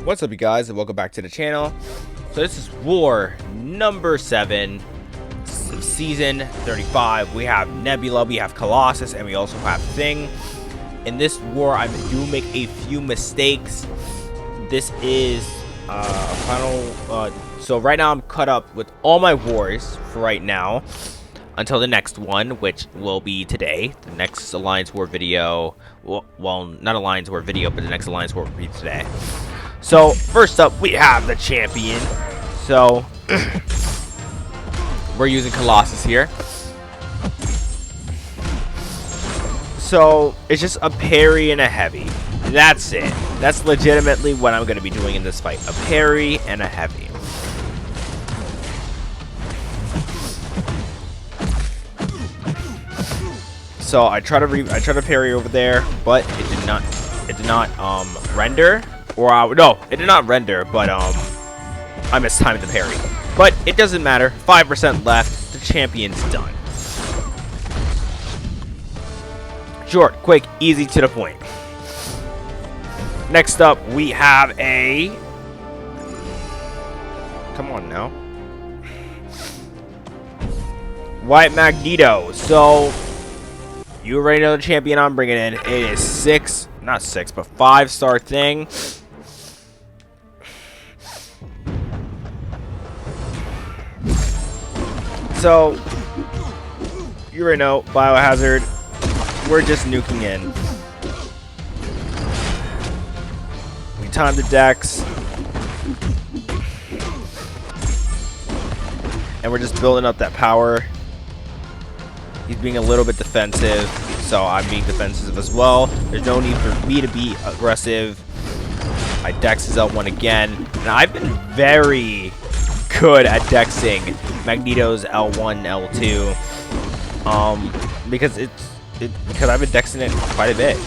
What's up, you guys, and welcome back to the channel. So this is war number 7, season 35. We have Nebula, we have Colossus, and we also have Thing. In this war, I do make a few mistakes. This is final. So right now, I'm caught up with all my wars for right now until the next one, which will be today. The next Alliance War video. Well, not Alliance War video, but the next Alliance War will be today. So, first up, we have the champion. So, we're using Colossus here. So, it's just a parry and a heavy. That's it. That's legitimately what I'm going to be doing in this fight. A parry and a heavy. So, I try to parry over there, but it did not render. Or no, it did not render, but I mistimed the parry. But it doesn't matter. 5% left. The champion's done. Short, quick, easy, to the point. Next up, we have a... Come on now. White Magneto. So, you already know the champion I'm bringing in. It is not 6, but 5-star Thing. So, you already know, Biohazard, we're just nuking in. We time the decks. And we're just building up that power. He's being a little bit defensive, so I'm being defensive as well. There's no need for me to be aggressive. My dex is L1 again. And I've been very good at dexing Magneto's L1, L2, because I've been dexing it quite a bit.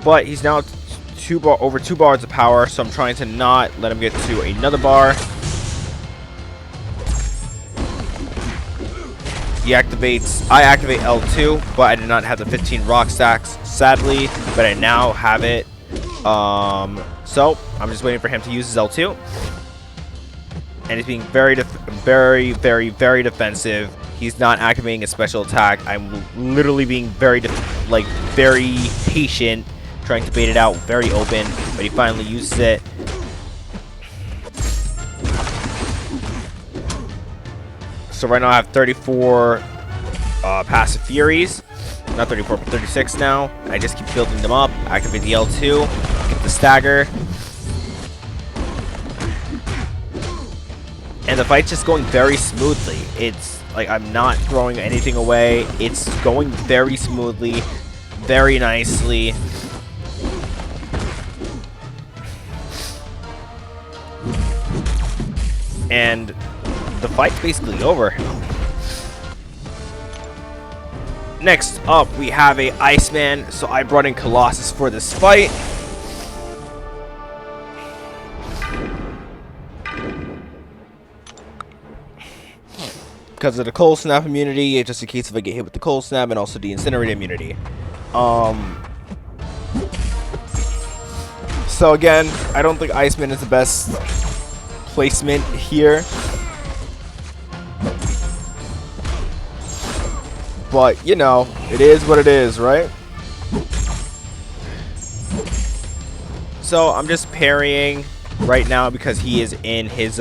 But he's now over 2 bars of power, so I'm trying to not let him get to another bar. He activates. I activate L2, but I did not have the 15 rock stacks, sadly. But I now have it. So I'm just waiting for him to use his L2. And he's being very defensive. He's not activating a special attack. I'm literally being very patient, trying to bait it out, very open. But he finally uses it. So right now I have 34 passive furies. Not 34, but 36 now. I just keep building them up. Activate the L2. Get the stagger. And the fight's just going very smoothly. It's like I'm not throwing anything away. It's going very smoothly, very nicely. And the fight's basically over. Next up, we have a Iceman. So I brought in Colossus for this fight. Because of the cold snap immunity, just in case if I get hit with the cold snap, and also the incinerate immunity. So again, I don't think Iceman is the best placement here. But, you know, it is what it is, right? So I'm just parrying right now because he is in his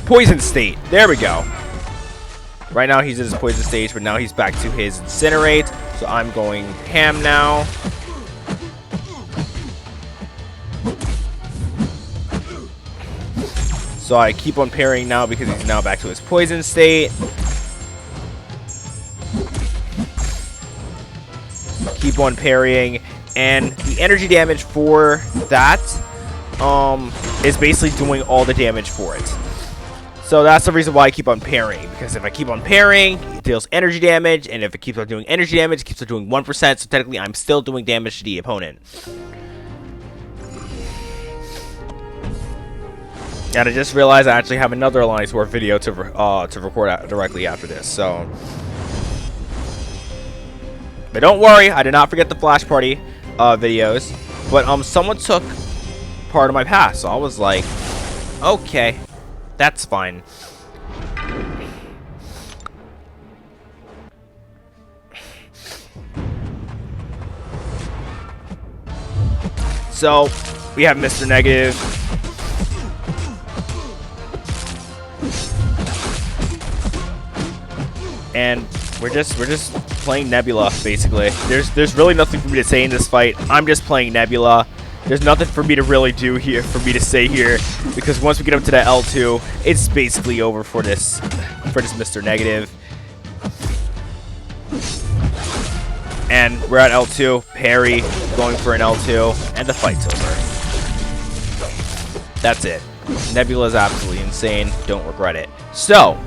poison state. There we go. Right now he's in his poison stage, but now he's back to his incinerate. So I'm going ham now. So I keep on parrying now because he's now back to his poison state. Keep on parrying, and the energy damage for that is basically doing all the damage for it. So that's the reason why I keep on parrying, because if I keep on parrying, it deals energy damage, and if it keeps on doing energy damage, it keeps on doing 1%, so technically I'm still doing damage to the opponent. And I just realized I actually have another Alliance War video to record directly after this, so... But don't worry, I did not forget the Flash Party. videos, but someone took part of my pass, so I was like, okay, that's fine. So we have Mr. Negative. And we're just playing Nebula, basically. There's really nothing for me to say in this fight. I'm just playing Nebula. There's nothing for me to really do here, for me to say here, because once we get up to that L2, it's basically over for this Mr. Negative. And we're at L2, parry, going for an L2, and the fight's over. That's it. Nebula is absolutely insane. Don't regret it. So,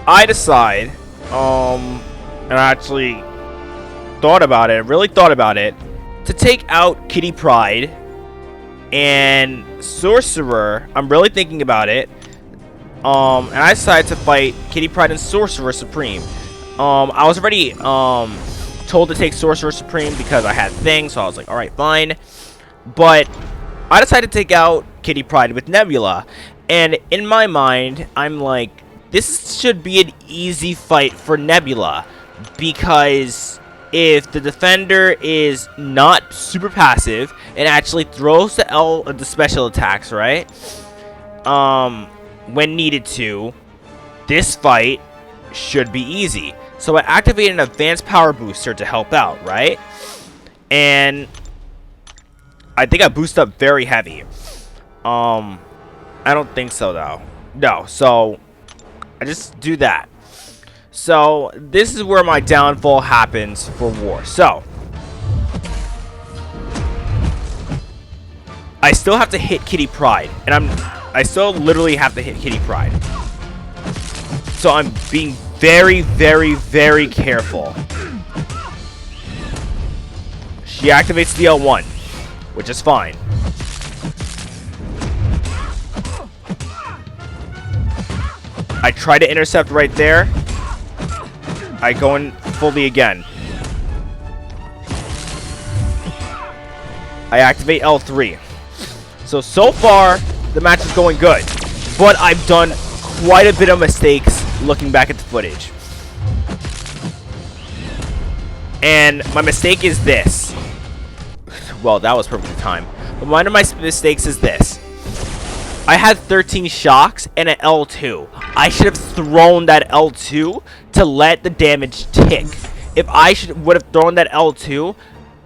I decide, and I actually thought about it, really thought about it, to take out Kitty Pryde and Sorcerer. I'm really thinking about it. And I decided to fight Kitty Pryde and Sorcerer Supreme. I was already told to take Sorcerer Supreme because I had things, so I was like, alright, fine. But I decided to take out Kitty Pryde with Nebula. And in my mind, I'm like, this should be an easy fight for Nebula, because if the defender is not super passive and actually throws the special attacks, right, when needed to, this fight should be easy. So I activated an advanced power booster to help out, right? And I think I boosted up very heavy. I don't think so though. No, so I just do that. So this is where my downfall happens for War. So I still have to hit Kitty Pryde, and I still literally have to hit Kitty Pryde. So I'm being very, very, very careful. She activates the L1, which is fine. I try to intercept right there. I go in fully again. I activate L3. So far, the match is going good. But I've done quite a bit of mistakes looking back at the footage. And my mistake is this. Well, that was perfectly timed. But one of my mistakes is this. I had 13 shocks and an L2. I should have thrown that L2 to let the damage tick. If I would have thrown that L2,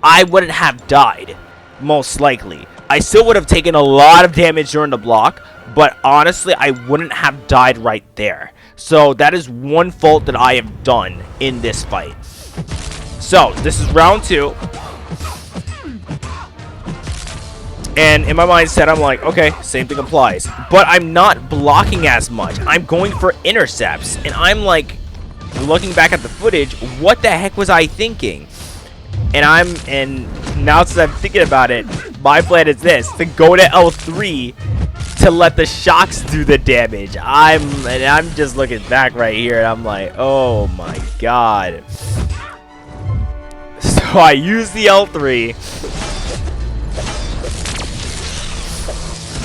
I wouldn't have died, most likely. I still would have taken a lot of damage during the block, but honestly, I wouldn't have died right there. So that is one fault that I have done in this fight. So this is round 2. And in my mindset, I'm like, okay, same thing applies. But I'm not blocking as much. I'm going for intercepts. And I'm like, looking back at the footage, what the heck was I thinking? And now since I'm thinking about it, my plan is this, to go to L3 to let the shocks do the damage. I'm just looking back right here, and I'm like, oh my god. So I use the L3.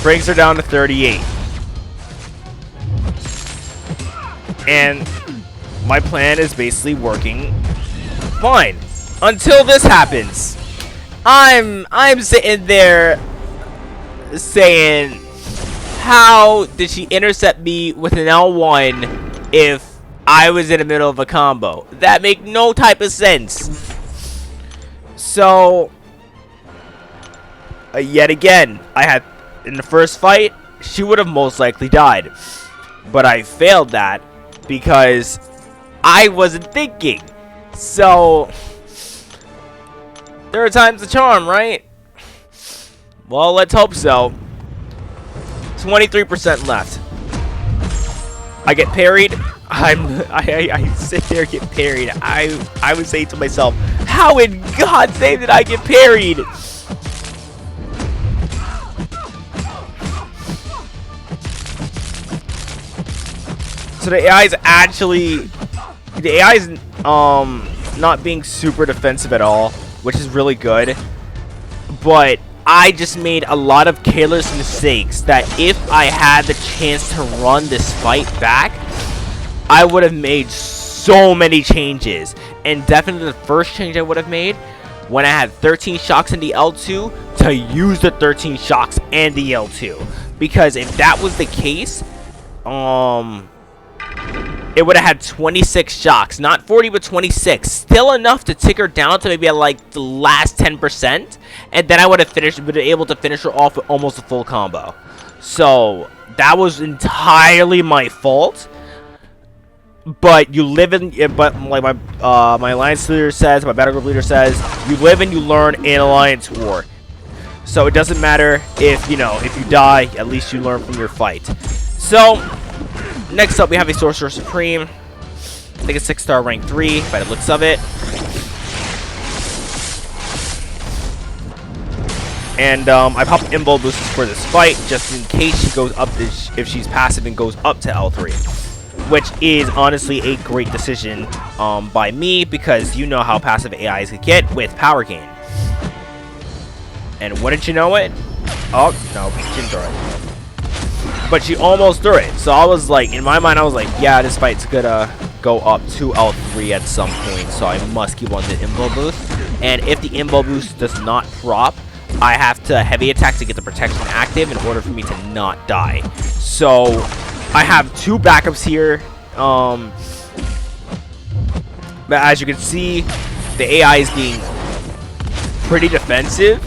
Brings her down to 38. And my plan is basically working fine. Until this happens. I'm sitting there saying, how did she intercept me with an L1 if I was in the middle of a combo? That make no type of sense. So yet again, in the first fight, she would have most likely died. But I failed that because I wasn't thinking. So, there are times the charm, right? Well, let's hope so. 23% left. I get parried. I sit there and get parried. I would say to myself, how in God's name did I get parried? So the AI is actually, the AI is not being super defensive at all, which is really good. But I just made a lot of careless mistakes that if I had the chance to run this fight back, I would have made so many changes. And definitely the first change I would have made when I had 13 shocks in the L2 to use the 13 shocks and the L2. Because if that was the case, it would have had 26 shocks. Not 40, but 26. Still enough to tick her down to maybe at like the last 10%. And then I would have been able to finish her off with almost a full combo. So that was entirely my fault. But you live in, but like my alliance leader says, my battle group leader says, you live and you learn in alliance war. So it doesn't matter if, you know, if you die, at least you learn from your fight. So, next up we have a Sorcerer Supreme. I think it's 6-star rank 3 by the looks of it. And I popped Invul boosters for this fight just in case she goes up, if she's passive and goes up to L3. Which is honestly a great decision by me, because you know how passive AIs can get with power gain. And wouldn't you know it? Oh, no, she didn't throw it. But she almost threw it. So I was like, in my mind, I was like, yeah, this fight's gonna go up to L3 at some point. So I must keep on the Invul boost. And if the Invul boost does not prop, I have to heavy attack to get the protection active in order for me to not die. So I have 2 backups here. But as you can see, the AI is being pretty defensive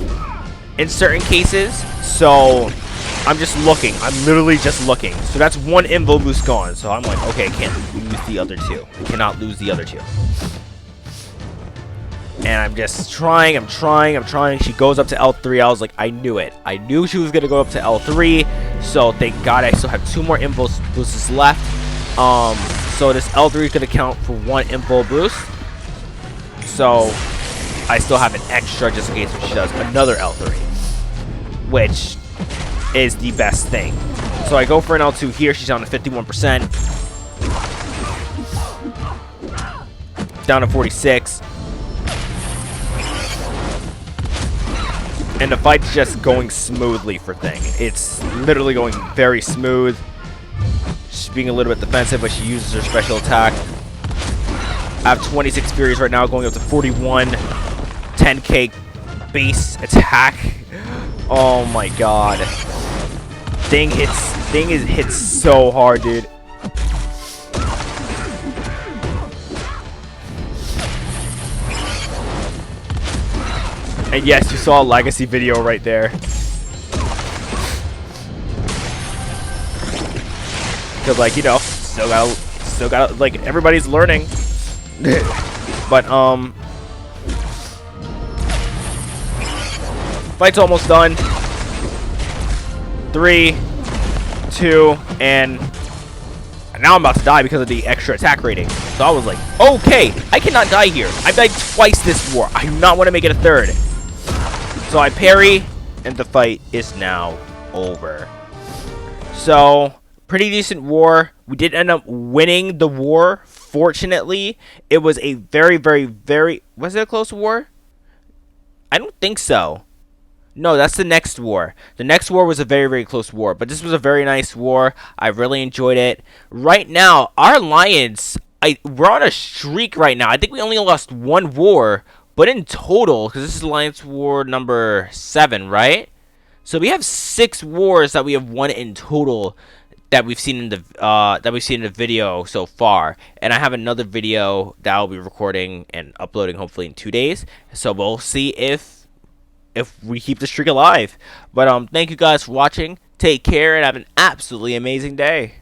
in certain cases. So I'm just looking. I'm literally just looking. So that's 1 Invul boost gone. So I'm like, okay, I can't lose the other 2. I cannot lose the other 2. And I'm just trying. I'm trying. She goes up to L3. I was like, I knew it. I knew she was going to go up to L3. So thank God I still have 2 more Invul boosts left. So this L3 is going to count for 1 Invul boost. So I still have an extra just in case if she does another L3. Which is the best thing. So I go for an L2 here. She's down to 51%. Down to 46. And the fight's just going smoothly for Thing. It's literally going very smooth. She's being a little bit defensive, but she uses her special attack. I have 26 Furies right now, going up to 41. 10k base attack. Oh my god. Thing hits so hard, dude. And yes, you saw a legacy video right there. Because, like, you know, still gotta, like, everybody's learning. But, fight's almost done. 3, 2, and now I'm about to die because of the extra attack rating. So I was like, okay, I cannot die here. I've died twice this war. I do not want to make it a third. So I parry, and the fight is now over. So, pretty decent war. We did end up winning the war, fortunately. It was a very, very, very... Was it a close war? I don't think so. No, that's the next war. The next war was a very, very close war. But this was a very nice war. I really enjoyed it. Right now, our alliance... we're on a streak right now. I think we only lost 1 war... But in total, because this is Alliance War number 7, right? So we have 6 wars that we have won in total that we've seen in the video so far. And I have another video that I'll be recording and uploading hopefully in 2 days. So we'll see if we keep the streak alive. But thank you guys for watching. Take care and have an absolutely amazing day.